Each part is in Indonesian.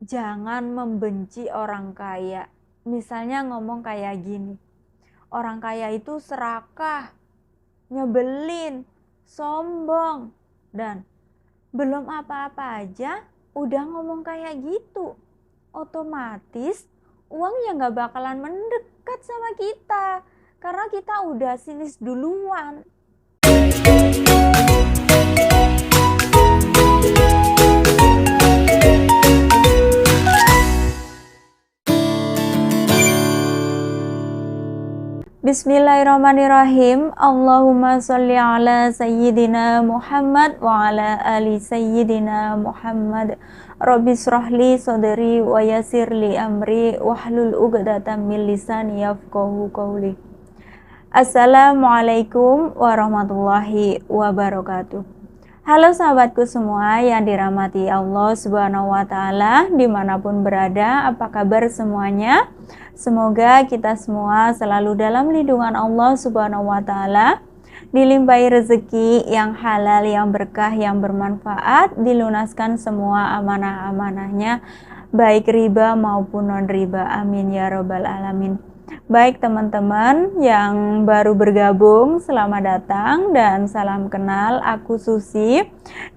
Jangan membenci orang kaya. Misalnya ngomong kayak gini, orang kaya itu serakah, nyebelin, sombong, dan belum apa-apa aja udah ngomong kayak gitu. Otomatis uangnya gak bakalan mendekat sama kita, karena kita udah sinis duluan. Bismillahirrahmanirrahim. Allahumma sholli ala sayyidina Muhammad wa ala ali sayyidina Muhammad. Rabbi shrahli sadri wa yassirli amri wahlul 'uqdatam min lisani yafqahu qawli. Assalamualaikum warahmatullahi wabarakatuh. Halo sahabatku semua yang dirahmati Allah Subhanahu wa Ta'ala, dimanapun berada, apa kabar semuanya? Semoga kita semua selalu dalam lindungan Allah Subhanahu wa Ta'ala, dilimpahi rezeki yang halal, yang berkah, yang bermanfaat, dilunaskan semua amanah-amanahnya, baik riba maupun non riba. Amin ya robbal alamin. Baik teman-teman yang baru bergabung, selamat datang dan salam kenal, aku Susi.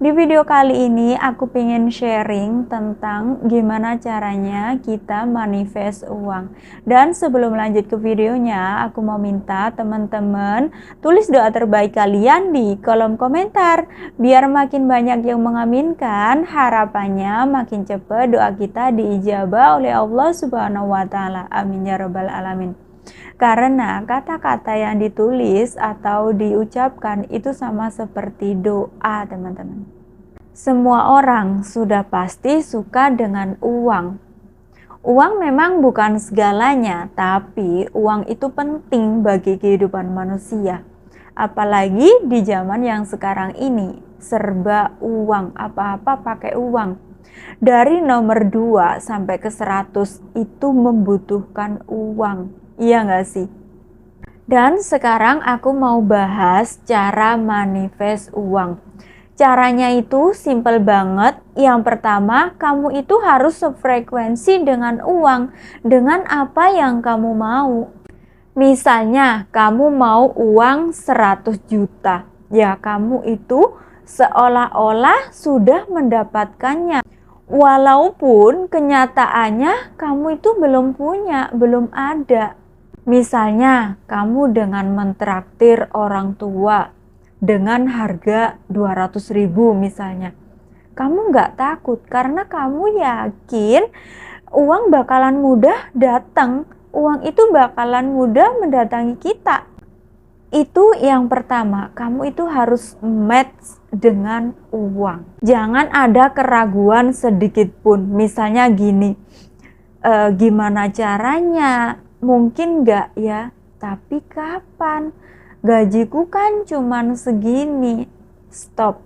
Di video kali ini aku pengen sharing tentang gimana caranya kita manifest uang. Dan sebelum lanjut ke videonya, aku mau minta teman-teman tulis doa terbaik kalian di kolom komentar, biar makin banyak yang mengaminkan, harapannya makin cepat doa kita diijabah oleh Allah Subhanahu wa Ta'ala. Amin ya robbal alamin. Karena kata-kata yang ditulis atau diucapkan itu sama seperti doa, teman-teman. Semua orang sudah pasti suka dengan uang. Uang memang bukan segalanya, tapi uang itu penting bagi kehidupan manusia. Apalagi di zaman yang sekarang ini, serba uang, apa-apa pakai uang. Dari nomor 2 sampai ke 100 itu membutuhkan uang. Iya nggak sih? Dan sekarang aku mau bahas cara manifest uang. Caranya itu simple banget. Yang pertama, kamu itu harus sefrekuensi dengan uang, dengan apa yang kamu mau. Misalnya, kamu mau uang 100 juta. Ya, kamu itu seolah-olah sudah mendapatkannya. Walaupun kenyataannya kamu itu belum punya, belum ada. Misalnya, kamu dengan mentraktir orang tua dengan harga 200.000 misalnya. Kamu nggak takut karena kamu yakin uang bakalan mudah datang. Uang itu bakalan mudah mendatangi kita. Itu yang pertama, kamu itu harus match dengan uang. Jangan ada keraguan sedikit pun. Misalnya gini, gimana caranya? Mungkin nggak ya, tapi kapan? Gajiku kan cuman segini. Stop.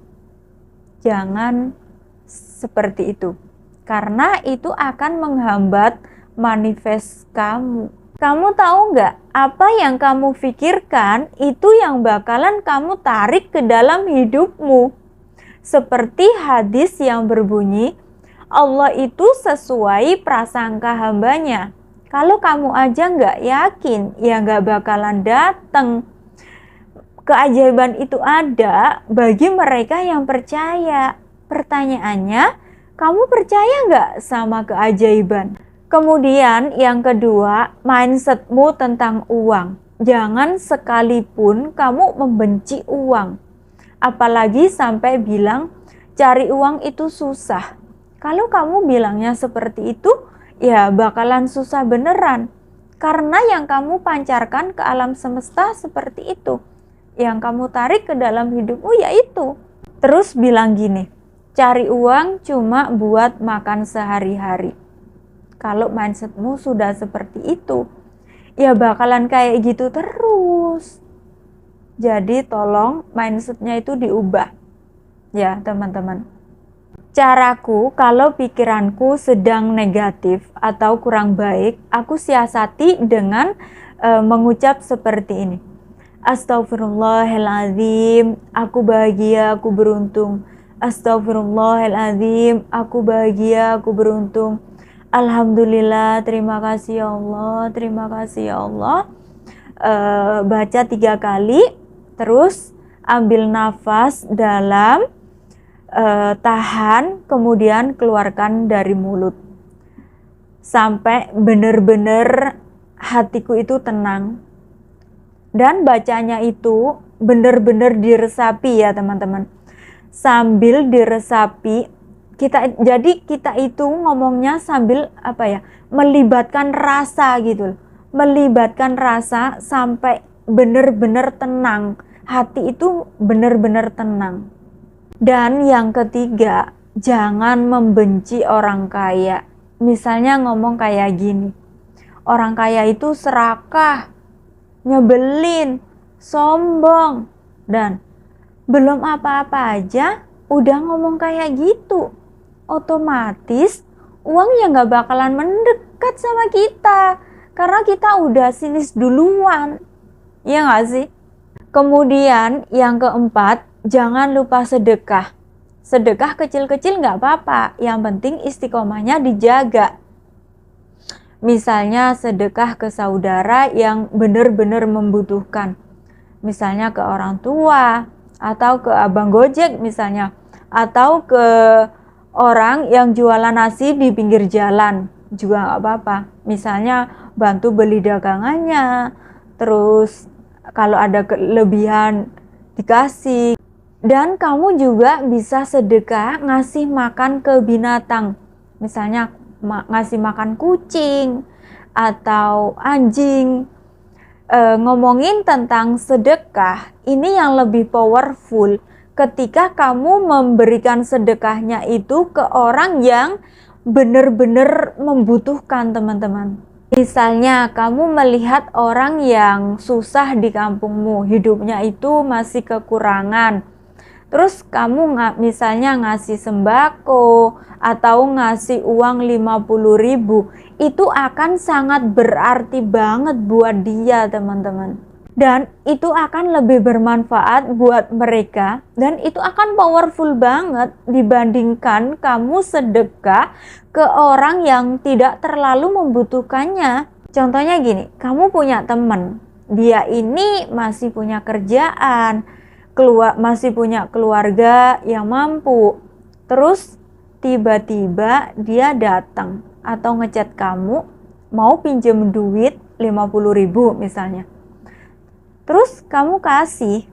Jangan seperti itu. Karena itu akan menghambat manifest kamu. Kamu tahu nggak, apa yang kamu pikirkan itu yang bakalan kamu tarik ke dalam hidupmu. Seperti hadis yang berbunyi, Allah itu sesuai prasangka hambanya. Kalau kamu aja nggak yakin, ya nggak bakalan datang. Keajaiban itu ada bagi mereka yang percaya. Pertanyaannya, kamu percaya nggak sama keajaiban? Kemudian yang kedua, mindsetmu tentang uang. Jangan sekalipun kamu membenci uang. Apalagi sampai bilang cari uang itu susah. Kalau kamu bilangnya seperti itu, ya bakalan susah beneran. Karena yang kamu pancarkan ke alam semesta seperti itu. Yang kamu tarik ke dalam hidupmu yaitu. Terus bilang gini, cari uang cuma buat makan sehari-hari. Kalau mindsetmu sudah seperti itu, ya bakalan kayak gitu terus. Jadi tolong mindsetnya itu diubah. Ya teman-teman. Caraku, kalau pikiranku sedang negatif atau kurang baik, aku siasati dengan mengucap seperti ini. Astagfirullahaladzim, aku bahagia, aku beruntung. Astagfirullahaladzim, aku bahagia, aku beruntung. Alhamdulillah, terima kasih ya Allah, terima kasih ya Allah. Baca 3 kali, terus ambil nafas dalam, tahan, kemudian keluarkan dari mulut. Sampai benar-benar hatiku itu tenang. Dan bacanya itu benar-benar diresapi ya teman-teman. Sambil diresapi, kita itu ngomongnya sambil melibatkan rasa gitu loh. Melibatkan rasa sampai benar-benar tenang. Hati itu benar-benar tenang. Dan yang ketiga, jangan membenci orang kaya. Misalnya ngomong kayak gini, orang kaya itu serakah, nyebelin, sombong, dan belum apa-apa aja udah ngomong kayak gitu. Otomatis uangnya gak bakalan mendekat sama kita, karena kita udah sinis duluan. Iya gak sih? Kemudian yang keempat, jangan lupa sedekah. Sedekah kecil-kecil gak apa-apa, yang penting istiqomahnya dijaga. Misalnya sedekah ke saudara yang benar-benar membutuhkan. Misalnya ke orang tua, atau ke abang gojek misalnya, atau ke orang yang jualan nasi di pinggir jalan, juga gak apa-apa. Misalnya bantu beli dagangannya, terus kalau ada kelebihan dikasih. Dan kamu juga bisa sedekah ngasih makan ke binatang. Misalnya ngasih makan kucing atau anjing. Ngomongin tentang sedekah, ini yang lebih powerful ketika kamu memberikan sedekahnya itu ke orang yang benar-benar membutuhkan, teman-teman. Misalnya kamu melihat orang yang susah di kampungmu, hidupnya itu masih kekurangan. Terus kamu misalnya ngasih sembako atau ngasih uang 50.000, itu akan sangat berarti banget buat dia, teman-teman. Dan itu akan lebih bermanfaat buat mereka, dan itu akan powerful banget dibandingkan kamu sedekah ke orang yang tidak terlalu membutuhkannya. Contohnya gini, kamu punya teman, dia ini masih punya kerjaan, masih punya keluarga yang mampu, terus tiba-tiba dia datang atau ngechat kamu mau pinjem duit 50.000 misalnya. Terus kamu kasih,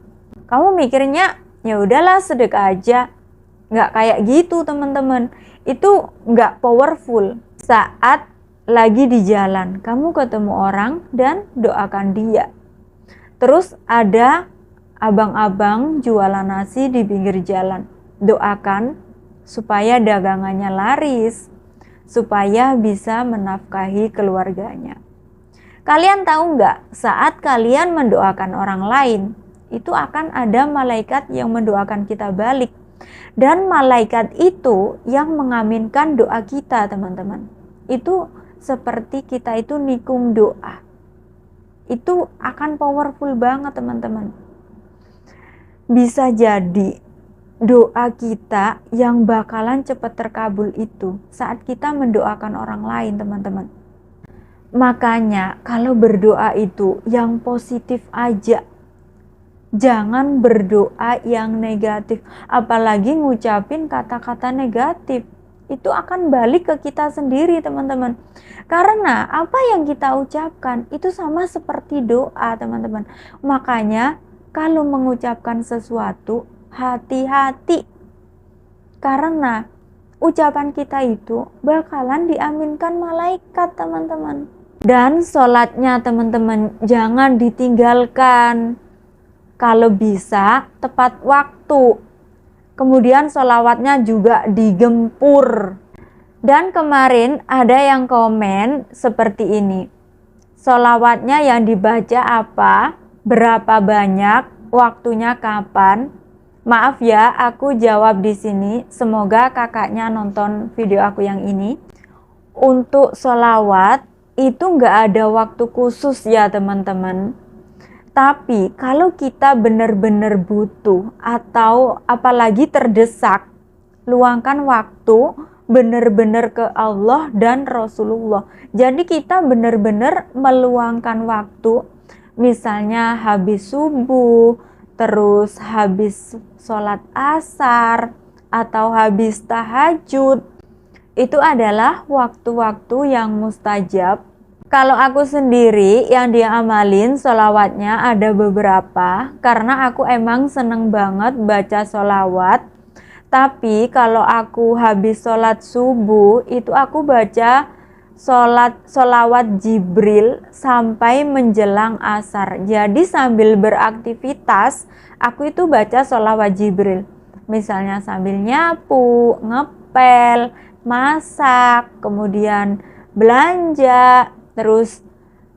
kamu mikirnya ya udahlah sedekah aja. Nggak kayak gitu, teman-teman. Itu nggak powerful. Saat lagi di jalan, kamu ketemu orang dan doakan dia. Terus ada abang-abang jualan nasi di pinggir jalan, doakan supaya dagangannya laris, supaya bisa menafkahi keluarganya. Kalian tahu nggak, saat kalian mendoakan orang lain, itu akan ada malaikat yang mendoakan kita balik. Dan malaikat itu yang mengaminkan doa kita, teman-teman. Itu seperti kita itu nikung doa. Itu akan powerful banget, teman-teman. Bisa jadi doa kita yang bakalan cepat terkabul itu saat kita mendoakan orang lain, teman-teman. Makanya kalau berdoa itu yang positif aja. Jangan berdoa yang negatif, apalagi ngucapin kata-kata negatif. Itu akan balik ke kita sendiri, teman-teman. Karena apa yang kita ucapkan itu sama seperti doa, teman-teman. Makanya kalau mengucapkan sesuatu, hati-hati. Karena ucapan kita itu bakalan diaminkan malaikat, teman-teman. Dan sholatnya, teman-teman, jangan ditinggalkan. Kalau bisa, tepat waktu. Kemudian sholawatnya juga digempur. Dan kemarin ada yang komen seperti ini. Sholawatnya yang dibaca apa? Berapa banyak, waktunya kapan? Maaf ya, aku jawab di sini. Semoga kakaknya nonton video aku yang ini. Untuk sholawat itu nggak ada waktu khusus ya, teman-teman. Tapi kalau kita benar-benar butuh atau apalagi terdesak, luangkan waktu benar-benar ke Allah dan Rasulullah. Jadi kita benar-benar meluangkan waktu, misalnya habis subuh, terus habis sholat asar, atau habis tahajud. Itu adalah waktu-waktu yang mustajab. Kalau aku sendiri yang dia amalin sholawatnya ada beberapa, karena aku emang seneng banget baca sholawat. Tapi kalau aku habis sholat subuh, itu aku baca sholawat Jibril sampai menjelang asar. Jadi sambil beraktivitas, aku itu baca sholawat Jibril. Misalnya sambil nyapu, ngepel, masak, kemudian belanja, terus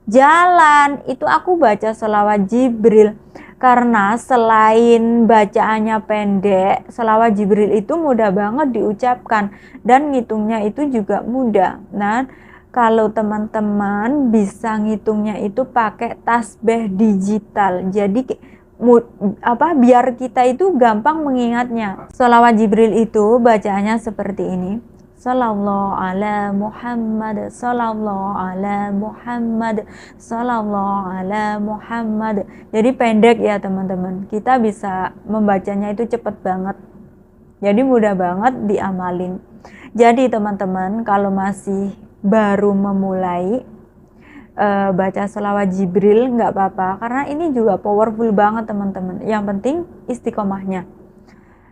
jalan, itu aku baca sholawat Jibril. Karena selain bacaannya pendek, sholawat Jibril itu mudah banget diucapkan dan ngitungnya itu juga mudah. Nah, kalau teman-teman bisa ngitungnya itu pakai tasbih digital, jadi biar kita itu gampang mengingatnya. Sholawat Jibril itu bacaannya seperti ini: Sallallahu ala Muhammad, Sallallahu ala Muhammad, Sallallahu ala Muhammad. Jadi pendek ya teman-teman. Kita bisa membacanya itu cepet banget. Jadi mudah banget diamalin. Jadi teman-teman kalau masih baru memulai baca sholawat Jibril nggak apa-apa. Karena ini juga powerful banget teman-teman. Yang penting istiqomahnya.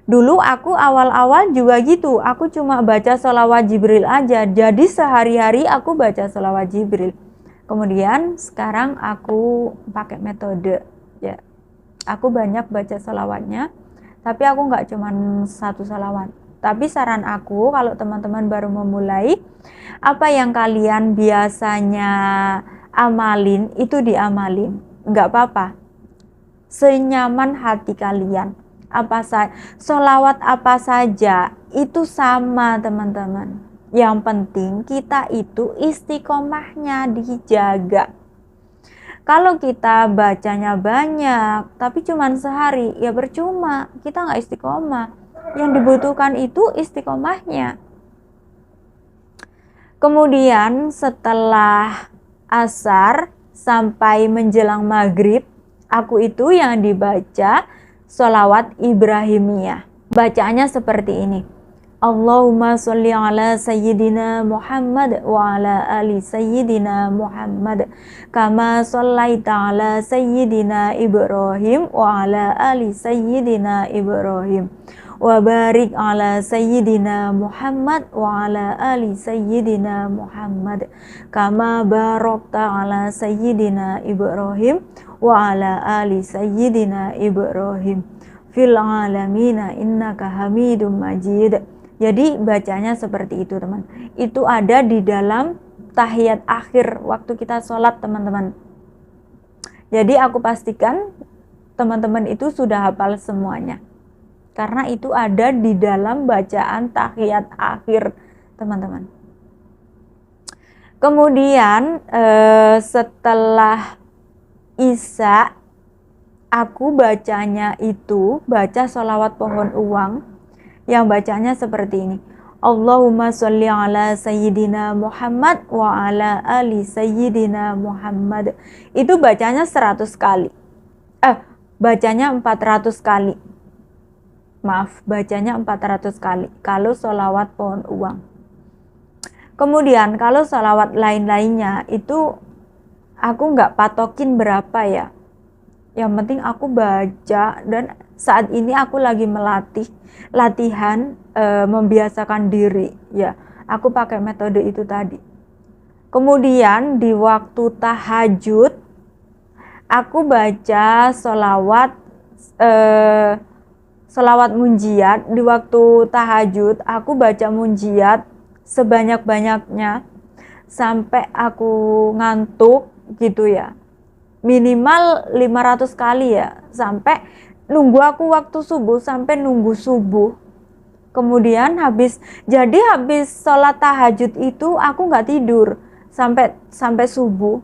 Dulu aku awal-awal juga gitu, aku cuma baca sholawat Jibril aja, jadi sehari-hari aku baca sholawat Jibril. Kemudian sekarang aku pakai metode, ya, aku banyak baca sholawatnya, tapi aku nggak cuma satu sholawat. Tapi saran aku kalau teman-teman baru memulai, apa yang kalian biasanya amalin itu diamalin, nggak apa-apa, senyaman hati kalian. Sholawat apa saja itu sama teman-teman. Yang penting kita itu istiqomahnya dijaga. Kalau kita bacanya banyak tapi cuman sehari, ya percuma, kita nggak istiqomah. Yang dibutuhkan itu istiqomahnya. Kemudian setelah asar sampai menjelang maghrib, aku itu yang dibaca sholawat Ibrahimiyah. Bacaannya seperti ini: Allahumma sholli ala sayyidina Muhammad wa ala ali sayyidina Muhammad kama shollaita ala sayyidina Ibrahim wa ala ali sayyidina Ibrahim wa barik ala sayyidina Muhammad wa ala ali sayyidina Muhammad kama barakta ala sayyidina Ibrahim wa ala ali sayyidina Ibrahim fil alamina innaka hamidum majid. Jadi bacanya seperti itu teman. Itu ada di dalam tahiyat akhir waktu kita sholat teman-teman. Jadi aku pastikan teman-teman itu sudah hafal semuanya, karena itu ada di dalam bacaan tahiyat akhir teman-teman. Kemudian setelah Isya, aku bacanya itu baca sholawat pohon uang, yang bacanya seperti ini: Allahumma sholli ala sayyidina Muhammad wa ala ali sayyidina Muhammad. Itu bacanya 100 kali. Bacanya 400 kali. Maaf, bacanya 400 kali kalau sholawat pohon uang. Kemudian kalau sholawat lain-lainnya itu aku nggak patokin berapa ya. Yang penting aku baca, dan saat ini aku lagi latihan membiasakan diri ya. Aku pakai metode itu tadi. Kemudian di waktu tahajud aku baca sholawat munjiat. Di waktu tahajud aku baca munjiat sebanyak-banyaknya sampai aku ngantuk gitu ya. Minimal 500 kali ya, sampai nunggu aku waktu subuh, sampai nunggu subuh. Kemudian habis sholat tahajud itu aku nggak tidur sampai subuh.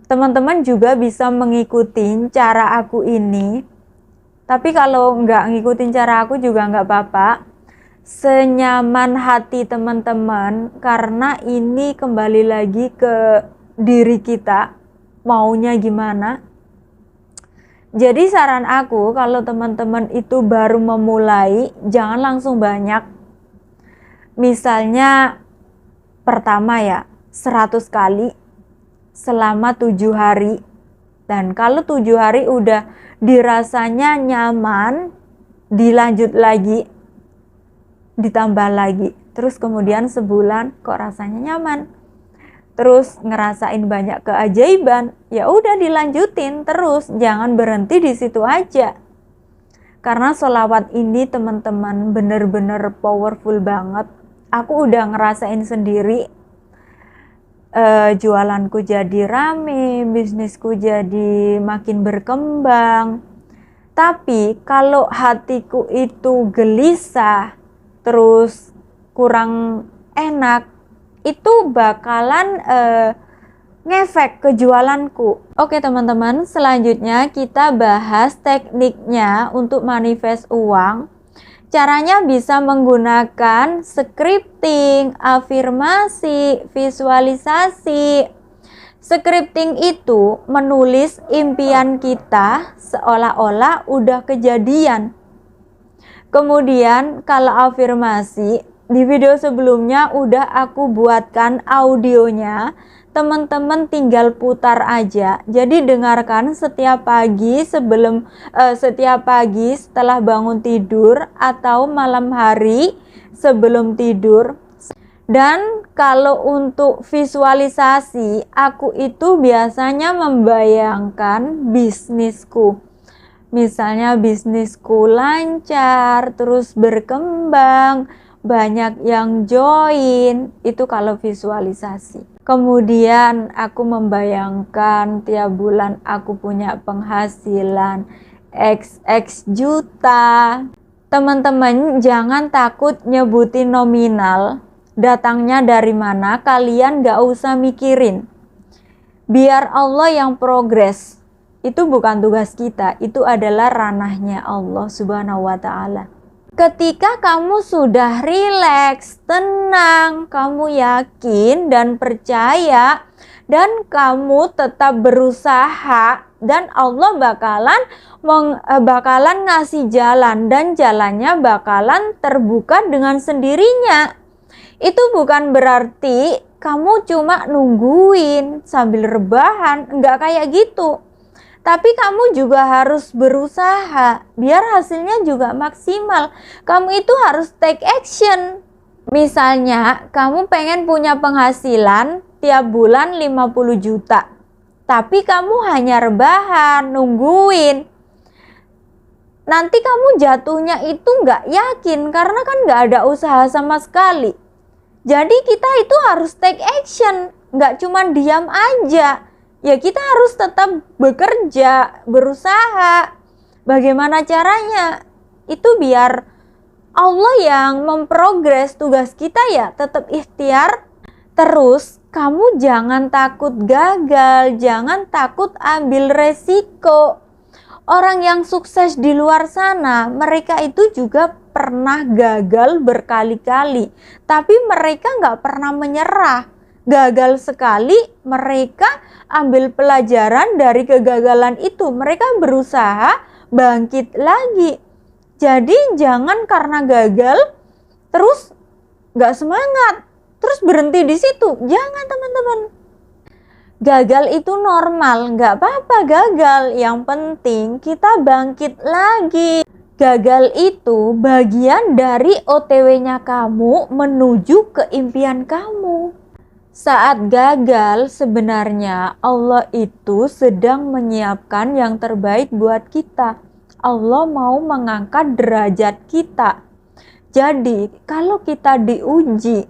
Teman-teman juga bisa mengikuti cara aku ini, tapi kalau nggak ngikutin cara aku juga nggak apa-apa. senyaman hati teman-teman, karena ini kembali lagi ke diri kita, maunya gimana. Jadi saran aku, kalau teman-teman itu baru memulai, jangan langsung banyak. Misalnya pertama ya 100 kali selama 7 hari. Dan kalau 7 hari udah dirasanya nyaman, dilanjut lagi, ditambah lagi. Terus kemudian sebulan kok rasanya nyaman, terus ngerasain banyak keajaiban, ya udah dilanjutin terus, jangan berhenti di situ aja. Karena sholawat ini teman-teman bener-bener powerful banget. Aku udah ngerasain sendiri, jualanku jadi rame, bisnisku jadi makin berkembang. Tapi kalau hatiku itu gelisah, terus kurang enak, itu bakalan ngefek ke jualanku. Oke teman-teman, selanjutnya kita bahas tekniknya untuk manifest uang. Caranya bisa menggunakan scripting, afirmasi, visualisasi. Scripting itu menulis impian kita seolah-olah udah kejadian. Kemudian kalau afirmasi, di video sebelumnya udah aku buatkan audionya, teman-teman tinggal putar aja. Jadi dengarkan setiap pagi setiap pagi setelah bangun tidur atau malam hari sebelum tidur. Dan kalau untuk visualisasi, aku itu biasanya membayangkan bisnisku. Misalnya bisnisku lancar, terus berkembang, banyak yang join, itu kalau visualisasi. Kemudian aku membayangkan tiap bulan aku punya penghasilan XX juta. Teman-teman jangan takut nyebutin nominal, datangnya dari mana kalian gak usah mikirin. Biar Allah yang progres. Itu bukan tugas kita, itu adalah ranahnya Allah Subhanahu wa Ta'ala. Ketika kamu sudah rileks, tenang, kamu yakin dan percaya, dan kamu tetap berusaha, dan Allah bakalan ngasih jalan, dan jalannya bakalan terbuka dengan sendirinya. Itu bukan berarti kamu cuma nungguin sambil rebahan, enggak kayak gitu. Tapi kamu juga harus berusaha biar hasilnya juga maksimal. Kamu itu harus take action. Misalnya kamu pengen punya penghasilan tiap bulan 50 juta. Tapi kamu hanya rebahan, nungguin. Nanti kamu jatuhnya itu nggak yakin karena kan nggak ada usaha sama sekali. Jadi kita itu harus take action, nggak cuma diam aja. Ya kita harus tetap bekerja, berusaha. Bagaimana caranya? Itu biar Allah yang memprogres tugas kita ya, tetap ikhtiar. Terus kamu jangan takut gagal, jangan takut ambil resiko. Orang yang sukses di luar sana, mereka itu juga pernah gagal berkali-kali. Tapi mereka nggak pernah menyerah. Gagal sekali, mereka ambil pelajaran dari kegagalan itu. Mereka berusaha bangkit lagi. Jadi jangan karena gagal terus gak semangat, terus berhenti di situ. Jangan teman-teman. Gagal itu normal, gak apa-apa gagal. Yang penting kita bangkit lagi. Gagal itu bagian dari OTW-nya kamu menuju ke impian kamu. Saat gagal, sebenarnya Allah itu sedang menyiapkan yang terbaik buat kita. Allah mau mengangkat derajat kita. Jadi, kalau kita diuji,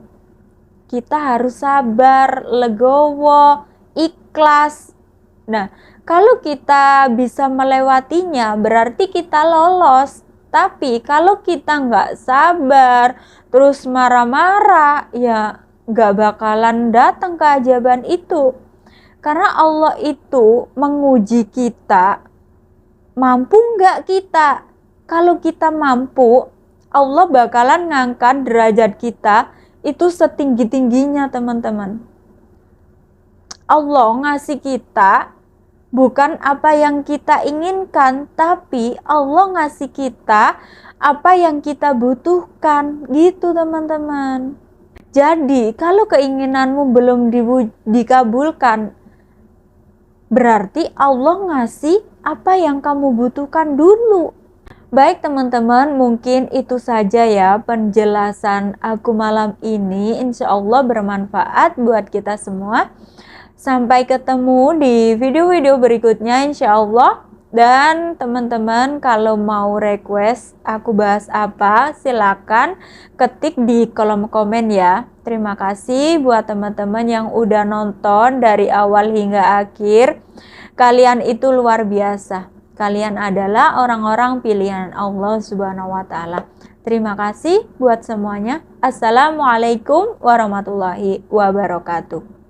kita harus sabar, legowo, ikhlas. Nah, kalau kita bisa melewatinya, berarti kita lolos. Tapi kalau kita nggak sabar, terus marah-marah, ya gak bakalan datang keajaiban itu. Karena Allah itu menguji kita, mampu gak kita. Kalau kita mampu, Allah bakalan ngangkat derajat kita itu setinggi-tingginya, teman-teman. Allah ngasih kita bukan apa yang kita inginkan, tapi Allah ngasih kita apa yang kita butuhkan, gitu teman-teman. Jadi kalau keinginanmu belum dikabulkan, berarti Allah ngasih apa yang kamu butuhkan dulu. Baik teman-teman, mungkin itu saja ya penjelasan aku malam ini. Insya Allah bermanfaat buat kita semua. Sampai ketemu di video-video berikutnya insya Allah. Dan teman-teman kalau mau request aku bahas apa, silakan ketik di kolom komen ya. Terima kasih buat teman-teman yang udah nonton dari awal hingga akhir. Kalian itu luar biasa. Kalian adalah orang-orang pilihan Allah Subhanahu wa Ta'ala. Terima kasih buat semuanya. Assalamualaikum warahmatullahi wabarakatuh.